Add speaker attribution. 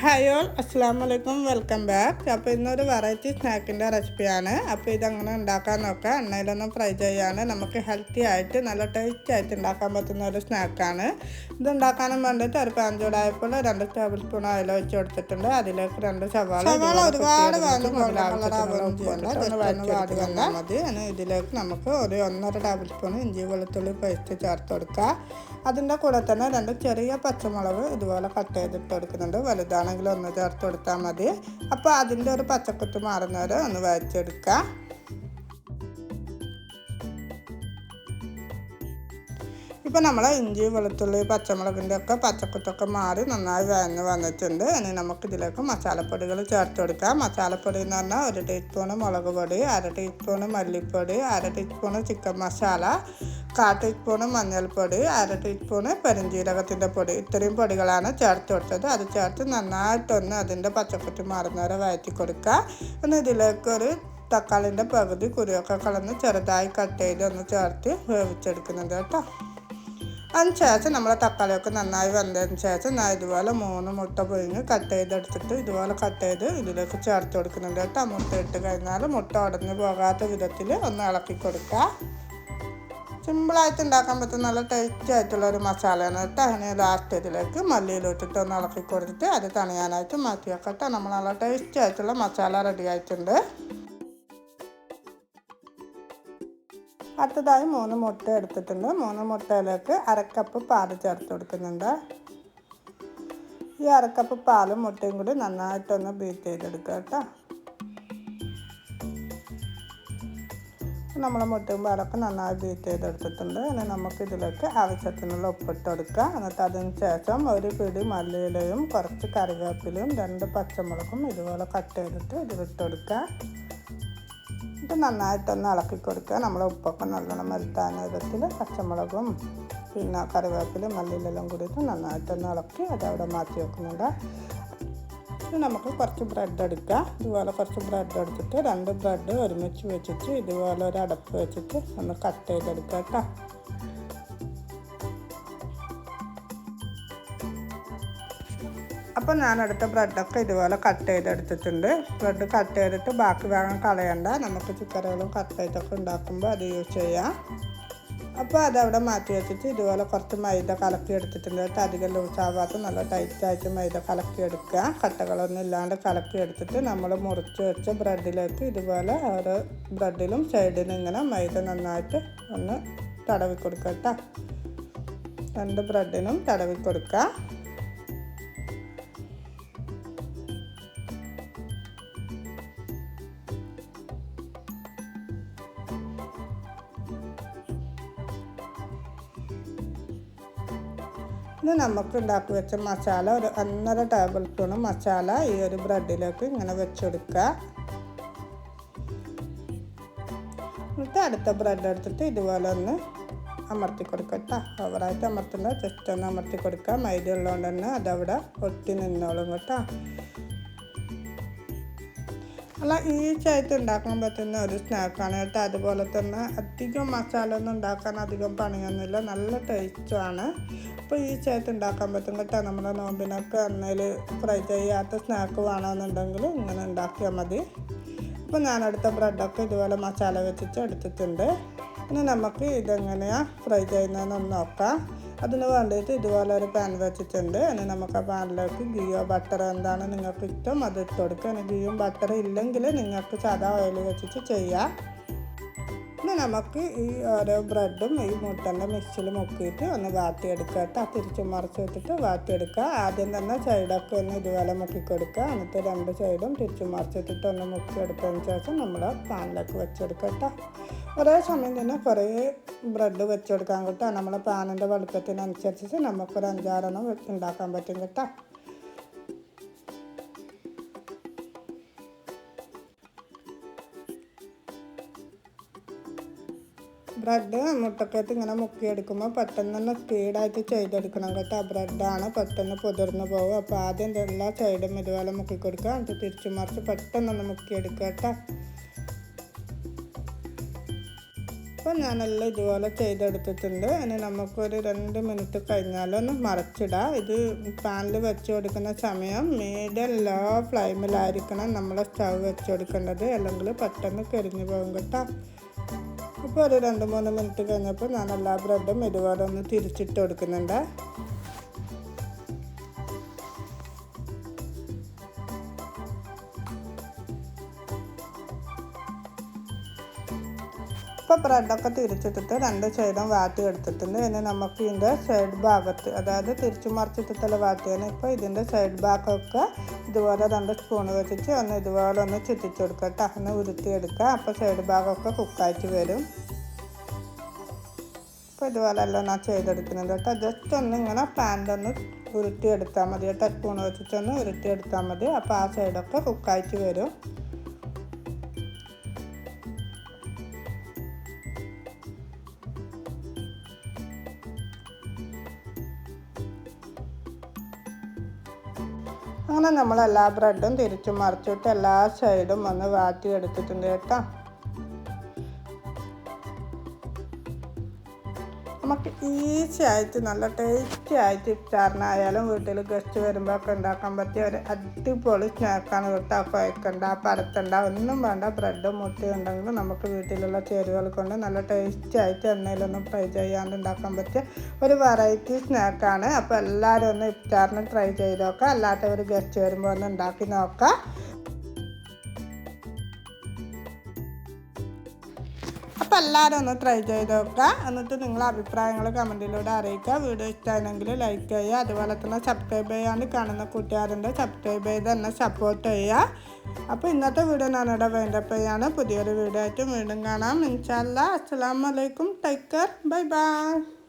Speaker 1: Hi all, അസ്സാം വലൈക്കും, welcome back. അപ്പോൾ ഇന്നൊരു വെറൈറ്റി സ്നാക്കിൻ്റെ റെസിപ്പിയാണ്. അപ്പോൾ ഇതങ്ങനെ ഉണ്ടാക്കാൻ നോക്കാം. എണ്ണയിലൊന്നും ഫ്രൈ ചെയ്യാണ്ട് നമുക്ക് ഹെൽത്തി ആയിട്ട് നല്ല ടേസ്റ്റി ആയിട്ട് ഉണ്ടാക്കാൻ പറ്റുന്ന ഒരു സ്നാക്കാണ്. ഇത് ഉണ്ടാക്കാനും വേണ്ടിയിട്ട് ഒരു പാൻ ചൂടായപ്പോൾ 2 ടേബിൾ സ്പൂൺ ഓയിൽ ഒഴിച്ച് കൊടുത്തിട്ടുണ്ട്. അതിലേക്ക് 2 സവാള ഒരുപാട് വന്നാൽ മതി. ഇതിലേക്ക് നമുക്ക് ഒരു 1.5 ടേബിൾ സ്പൂൺ ഇഞ്ചി വെളുത്തുള്ളി പേസ്റ്റ് ചേർത്ത് കൊടുക്കുക. അതിൻ്റെ കൂടെ തന്നെ 2 ചെറിയ പച്ചമുളക് ഇതുപോലെ കട്ട് ചെയ്തിട്ട് കൊടുക്കുന്നുണ്ട്. വലുതാണെങ്കിൽ ഒന്ന് ചേർത്ത് കൊടുത്താൽ മതി. അപ്പോൾ അതിൻ്റെ ഒരു പച്ചക്കുത്ത് മാറുന്നവരെ ഒന്ന് വഴച്ചെടുക്കുക. ഇപ്പോൾ നമ്മൾ ഇഞ്ചി വെളുത്തുള്ളി പച്ചമുളകിൻ്റെ ഒക്കെ പച്ചക്കുത്തൊക്കെ മാറി നന്നായി വഴന്ന് വന്നിട്ടുണ്ട്. ഇനി നമുക്കിതിലേക്ക് മസാലപ്പൊടികൾ ചേർത്ത് കൊടുക്കാം. മസാലപ്പൊടി എന്ന് പറഞ്ഞാൽ 1 ടീസ്പൂണ് മുളക് പൊടി, 1/2 ടീസ്പൂണ് മല്ലിപ്പൊടി, 1/2 ടീസ്പൂണ് ചിക്കൻ മസാല, 1/4 ടീസ്പൂണ് മഞ്ഞൾപ്പൊടി, 1/2 ടീസ്പൂണ് പെരുംജീരകത്തിൻ്റെ പൊടി. ഇത്രയും പൊടികളാണ് ചേർത്ത് കൊടുത്തത്. അത് ചേർത്ത് നന്നായിട്ടൊന്ന് അതിൻ്റെ പച്ചക്കുത്തി മാറുന്നവരെ വഴറ്റി കൊടുക്കുക. പിന്നെ ഇതിലേക്കൊരു തക്കാളിൻ്റെ പകുതി കുരുവൊക്കെ കളഞ്ഞ് ചെറുതായി കട്ട് ചെയ്ത് ഒന്ന് ചേർത്ത് വേവിച്ചെടുക്കുന്നുണ്ട് കേട്ടോ. അതിനുശേഷം നമ്മൾ തക്കാളിയൊക്കെ നന്നായി വെന്തതിന് ശേഷം ഇതുപോലെ 3 മുട്ട പുഴുങ്ങി കട്ട് ചെയ്തെടുത്തിട്ട് ഇതുപോലെ കട്ട് ചെയ്ത് ഇതിലേക്ക് ചേർത്ത് കൊടുക്കുന്നുണ്ട് കേട്ടോ. മുട്ട ഇട്ട് കഴിഞ്ഞാൽ മുട്ട ഉടഞ്ഞു പോകാത്ത വിധത്തിൽ ഒന്ന് ഇളക്കി കൊടുക്കുക. സിമ്പിളായിട്ട് ഉണ്ടാക്കാൻ പറ്റുന്ന നല്ല ടേസ്റ്റി ആയിട്ടുള്ളൊരു മസാലയാണ് കേട്ടോ. അതിന് ലാസ്റ്റ് ഇതിലേക്ക് മല്ലിയിലിട്ടിട്ട് ഒന്ന് ഇളക്കി കൊടുത്തിട്ട് അത് തണിയാനായിട്ട് മാറ്റി വെക്കട്ടെ. നമ്മൾ നല്ല ടേസ്റ്റി ആയിട്ടുള്ള മസാല റെഡി ആയിട്ടുണ്ട്. അടുത്തതായി 3 മുട്ട എടുത്തിട്ടുണ്ട്. 3 മുട്ടയിലേക്ക് 1/2 കപ്പ് പാൽ ചേർത്ത് കൊടുക്കുന്നുണ്ട്. ഈ 1/2 കപ്പ് പാലും മുട്ടയും കൂടി നന്നായിട്ടൊന്ന് ബീറ്റ് ചെയ്തെടുക്കുക കേട്ടോ. നമ്മൾ മുട്ടയും പാലൊക്കെ നന്നായി ബീറ്റ് ചെയ്തെടുത്തിട്ടുണ്ട്. ഇനി നമുക്കിതിലേക്ക് ആവശ്യത്തിനുള്ള ഉപ്പിട്ട് കൊടുക്കുക. എന്നിട്ട് അതിന് ശേഷം ഒരു പിടി മല്ലിയിലയും കുറച്ച് കറിവേപ്പിലയും 2 പച്ചമുളകും ഇതുപോലെ കട്ട് ചെയ്തിട്ട് ഇതിലിട്ട് കൊടുക്കുക. ഇത് നന്നായിട്ടൊന്ന് ഇളക്കി കൊടുക്കുക. നമ്മൾ ഉപ്പൊക്കെ നല്ലോണം മെൽത്താൻ വിധത്തിൽ പച്ചമുളകും പിന്നെ കറിവേപ്പിലും മല്ലിയിലെല്ലാം കൂടിയിട്ട് നന്നായിട്ടൊന്ന് ഇളക്കി അതവിടെ മാറ്റി വെക്കുന്നുണ്ട്. ഇനി നമുക്ക് കുറച്ച് ബ്രെഡ് എടുക്കുക. ഇതുപോലെ കുറച്ച് ബ്രെഡ് എടുത്തിട്ട് 2 ബ്രെഡ് ഒരുമിച്ച് വെച്ചിട്ട് ഇതുപോലെ ഒരു അടപ്പ് വെച്ചിട്ട് ഒന്ന് കട്ട് ചെയ്തെടുക്കുക കേട്ടോ. അപ്പോൾ ഞാനെടുത്ത ബ്രെഡൊക്കെ ഇതുപോലെ കട്ട് ചെയ്തെടുത്തിട്ടുണ്ട്. ബ്രെഡ് കട്ട് ചെയ്തിട്ട് ബാക്കി ഭാഗം കളയണ്ട. നമുക്ക് ചിക്കനുകളും കട്ട്ലേറ്റൊക്കെ ഉണ്ടാക്കുമ്പോൾ അത് യൂസ് ചെയ്യാം. അപ്പോൾ അതവിടെ മാറ്റി വെച്ചിട്ട് ഇതുപോലെ കുറച്ച് മൈദ കലക്കി എടുത്തിട്ടുണ്ട് കേട്ടോ. അധികം ലൂസാവാത്ത നല്ല ടൈറ്റായിട്ട് മൈദ കലക്കി എടുക്കുക. കട്ടകളൊന്നും ഇല്ലാണ്ട് കലക്കി എടുത്തിട്ട് നമ്മൾ മുറിച്ച് വെച്ച ബ്രെഡിലേക്ക് ഇതുപോലെ ഓരോ ബ്രെഡിലും സൈഡിലും ഇങ്ങനെ മൈദ നന്നായിട്ട് ഒന്ന് തടവി കൊടുക്കുക കേട്ടോ. 2 ബ്രെഡിനും തടവി കൊടുക്കുക. ഇനി നമുക്ക് ഉണ്ടാക്കി വെച്ച മസാല ഒരു 1.5 ടേബിൾ സ്പൂൺ മസാല ഈ ഒരു ബ്രെഡിലേക്ക് ഇങ്ങനെ വെച്ചെടുക്കുക. എന്നിട്ട് അടുത്ത ബ്രെഡ് എടുത്തിട്ട് ഇതുപോലെ ഒന്ന് അമർത്തി കൊടുക്കട്ടോ. ഓവറായിട്ട് അമർത്തുന്നത് ജസ്റ്റ് ഒന്ന് അമർത്തി കൊടുക്കുക. മൈദ ഉള്ളതുകൊണ്ട് തന്നെ അതവിടെ ഒട്ടി നിന്നോളും കേട്ടോ. അല്ല ഈസിയായിട്ട് ഉണ്ടാക്കാൻ പറ്റുന്ന ഒരു സ്നാക്കാണ് കേട്ടോ. അതുപോലെ തന്നെ അധികം മസാല ഒന്നും ഉണ്ടാക്കാൻ അധികം പണിയൊന്നുമില്ല. നല്ല ടേസ്റ്റുമാണ്. അപ്പോൾ ഈസിയായിട്ട് ഉണ്ടാക്കാൻ പറ്റും കേട്ടോ. നമ്മുടെ നോമ്പിനൊക്കെ എണ്ണയിൽ ഫ്രൈ ചെയ്യാത്ത സ്നാക്ക് വേണമെന്നുണ്ടെങ്കിൽ ഇങ്ങനെ ഉണ്ടാക്കിയാൽ മതി. അപ്പോൾ ഞാനെടുത്ത ബ്രെഡൊക്കെ ഇതുപോലെ മസാല വെച്ചിട്ട് എടുത്തിട്ടുണ്ട്. ഇനി നമുക്ക് ഇതെങ്ങനെയാണ് ഫ്രൈ ചെയ്യുന്നതെന്ന് നോക്കാം. അതിന് വേണ്ടിയിട്ട് ഇതുപോലെ ഒരു പാൻ വെച്ചിട്ടുണ്ട്. ഇനി നമുക്ക് ആ പാനിലേക്ക് ഗീയോ ബട്ടർ എന്താണ് നിങ്ങൾക്ക് ഇഷ്ടം അത് ഇട്ട് കൊടുക്കുക. ഇനി ഗീയും ബട്ടർ ഇല്ലെങ്കിൽ നിങ്ങൾക്ക് സാധാ ഓയിൽ വെച്ചിട്ട് ചെയ്യാം. ഇനി നമുക്ക് ഈ ഓരോ ബ്രെഡും ഈ മുട്ടൻ്റെ മിക്സിൽ മുക്കിയിട്ട് ഒന്ന് വാട്ടിയെടുക്കുക കേട്ടോ. തിരിച്ച് മറിച്ച് വെച്ചിട്ട് വാട്ടിയെടുക്കുക. ആദ്യം തന്നെ സൈഡൊക്കെ ഒന്ന് ഇതുപോലെ മുക്കിക്കൊടുക്കുക. എന്നിട്ട് 2 സൈഡും തിരിച്ച് മറിച്ചിട്ടിട്ട് ഒന്ന് മുക്കിയെടുത്തതിന് ശേഷം നമ്മൾ പാനിലേക്ക് വെച്ചെടുക്കുക കേട്ടോ. ഒരേ സമയം തന്നെ കുറേ ബ്രെഡ് വെച്ചെടുക്കാൻ കേട്ടോ. നമ്മളെ പാനിൻ്റെ വലുപ്പത്തിനനുസരിച്ച് നമുക്കൊരു 5-6 ഉണ്ടാക്കാൻ പറ്റും കേട്ടോ. ബ്രെഡ് മുട്ടക്കകത്ത് ഇങ്ങനെ മുക്കിയെടുക്കുമ്പോൾ പെട്ടെന്ന് തന്നെ സ്പീഡായിട്ട് ചെയ്തെടുക്കണം കേട്ടോ. ബ്രെഡാണ് പെട്ടെന്ന് പുതിർന്ന് പോകും. അപ്പോൾ ആദ്യം എല്ലാ സൈഡും ഇതുപോലെ മുക്കി കൊടുക്കുക. എന്നിട്ട് തിരിച്ചു മറിച്ച് പെട്ടെന്നൊന്ന് മുക്കിയെടുക്കുക കേട്ടോ. അപ്പോൾ അപ്പോൾ ഞാനെല്ലാം ഇതുപോലെ ചെയ്തെടുത്തിട്ടുണ്ട്. ഇനി നമുക്കൊരു 2 മിനിറ്റ് കഴിഞ്ഞാലൊന്ന് മറിച്ചിടാം. ഇത് പാനിൽ വെച്ച് കൊടുക്കുന്ന സമയം മീഡിയം ലോ ഫ്ലെയിമിലായിരിക്കണം നമ്മൾ സ്റ്റവ് വെച്ച് കൊടുക്കേണ്ടത്, അല്ലെങ്കിൽ പെട്ടെന്ന് കരിഞ്ഞു പോകും കേട്ടോ. അപ്പോൾ ഒരു 2-3 മിനിറ്റ് കഴിഞ്ഞപ്പോൾ ഞാൻ എല്ലാ ബ്രെഡും ഇതുപോലെ ഒന്ന് തിരിച്ചിട്ട് കൊടുക്കുന്നുണ്ട്. ഇപ്പോൾ ബ്രെഡൊക്കെ തിരിച്ചിട്ടിട്ട് 2 സൈഡും വാട്ടി എടുത്തിട്ടുണ്ട്. ഇനി നമുക്ക് ഇതിൻ്റെ സൈഡ് ഭാഗത്ത്, അതായത് തിരിച്ചു മറിച്ചിട്ടിട്ടുള്ള വാട്ടിയാണ്. ഇപ്പോൾ ഇതിൻ്റെ സൈഡ് ഭാഗമൊക്കെ ഇതുപോലെ 2 സ്പൂൺ വെച്ചിട്ട് ഒന്ന് ഇതുപോലെ ഒന്ന് ചുറ്റിച്ച് കൊടുക്കുക കേട്ടോ, ഒന്ന് ഉരുട്ടിയെടുക്കുക. അപ്പോൾ സൈഡ് ഭാഗമൊക്കെ കുക്കായിട്ട് വരും. അപ്പോൾ ഇതുപോലെല്ലാം ഞാൻ ചെയ്തെടുക്കുന്നുണ്ട് കേട്ടോ. ജസ്റ്റ് ഒന്ന് ഇങ്ങനെ പാനിലൊന്ന് ഉരുട്ടിയെടുത്താൽ മതി കേട്ടോ, സ്പൂൺ വെച്ചിട്ടൊന്ന് ഉരുട്ടിയെടുത്താൽ മതി. അപ്പോൾ ആ സൈഡൊക്കെ കുക്കായിട്ട് വരും. അങ്ങനെ നമ്മൾ എല്ലാ ബ്രെഡും തിരിച്ചും മറിച്ചിട്ട് എല്ലാ സൈഡും ഒന്ന് വാട്ടി എടുത്തിട്ടുണ്ട് കേട്ടോ. നമുക്ക് ഈസി ആയിട്ട് നല്ല ടേസ്റ്റി ആയിട്ട് ഇഫ്താറിനായാലും വീട്ടിൽ ഗസ്റ്റ് വരുമ്പോൾ ഒക്കെ ഉണ്ടാക്കാൻ പറ്റിയ ഒരു അടിപൊളി സ്നാക്കാണ് കേട്ടോ. കുഴക്കണ്ട, പരത്തണ്ട, ഒന്നും വേണ്ട. ബ്രെഡും മുട്ടയും ഉണ്ടെങ്കിൽ നമുക്ക് വീട്ടിലുള്ള ചേരുവകൾ കൊണ്ട് നല്ല ടേസ്റ്റി ആയിട്ട് എണ്ണയിലൊന്നും ഫ്രൈ ചെയ്യാണ്ട് ഉണ്ടാക്കാൻ പറ്റിയ ഒരു വെറൈറ്റി സ്നാക്കാണ്. അപ്പോൾ എല്ലാവരും ഒന്ന് ഇഫ്താറിന് ട്രൈ ചെയ്ത് നോക്കാം. അല്ലാത്തവർ ഗസ്റ്റ് വരുമ്പോൾ ഒന്ന് ഉണ്ടാക്കി നോക്കാം. അപ്പോൾ എല്ലാവരും ഒന്ന് ട്രൈ ചെയ്ത് നോക്കുക. എന്നിട്ട് നിങ്ങളുടെ അഭിപ്രായങ്ങൾ കമൻറ്റിലൂടെ അറിയിക്കുക. വീഡിയോ ഇഷ്ടമാണെങ്കിൽ ലൈക്ക് ചെയ്യുക. അതുപോലെ തന്നെ സബ്സ്ക്രൈബ് ചെയ്യാണ്ട് കാണുന്ന കൂട്ടുകാരുണ്ട്, സബ്സ്ക്രൈബ് ചെയ്ത് തന്നെ സപ്പോർട്ട് ചെയ്യുക. അപ്പോൾ ഇന്നത്തെ വീഡിയോ ഞാനിവിടെ വൈൻഡപ്പ് ചെയ്യാണ്. പുതിയൊരു വീഡിയോ ആയിട്ട് വീണ്ടും കാണാം. ഇൻഷാ അല്ലാഹ്. അസ്സലാമു അലൈക്കും. Take care. Bye bye.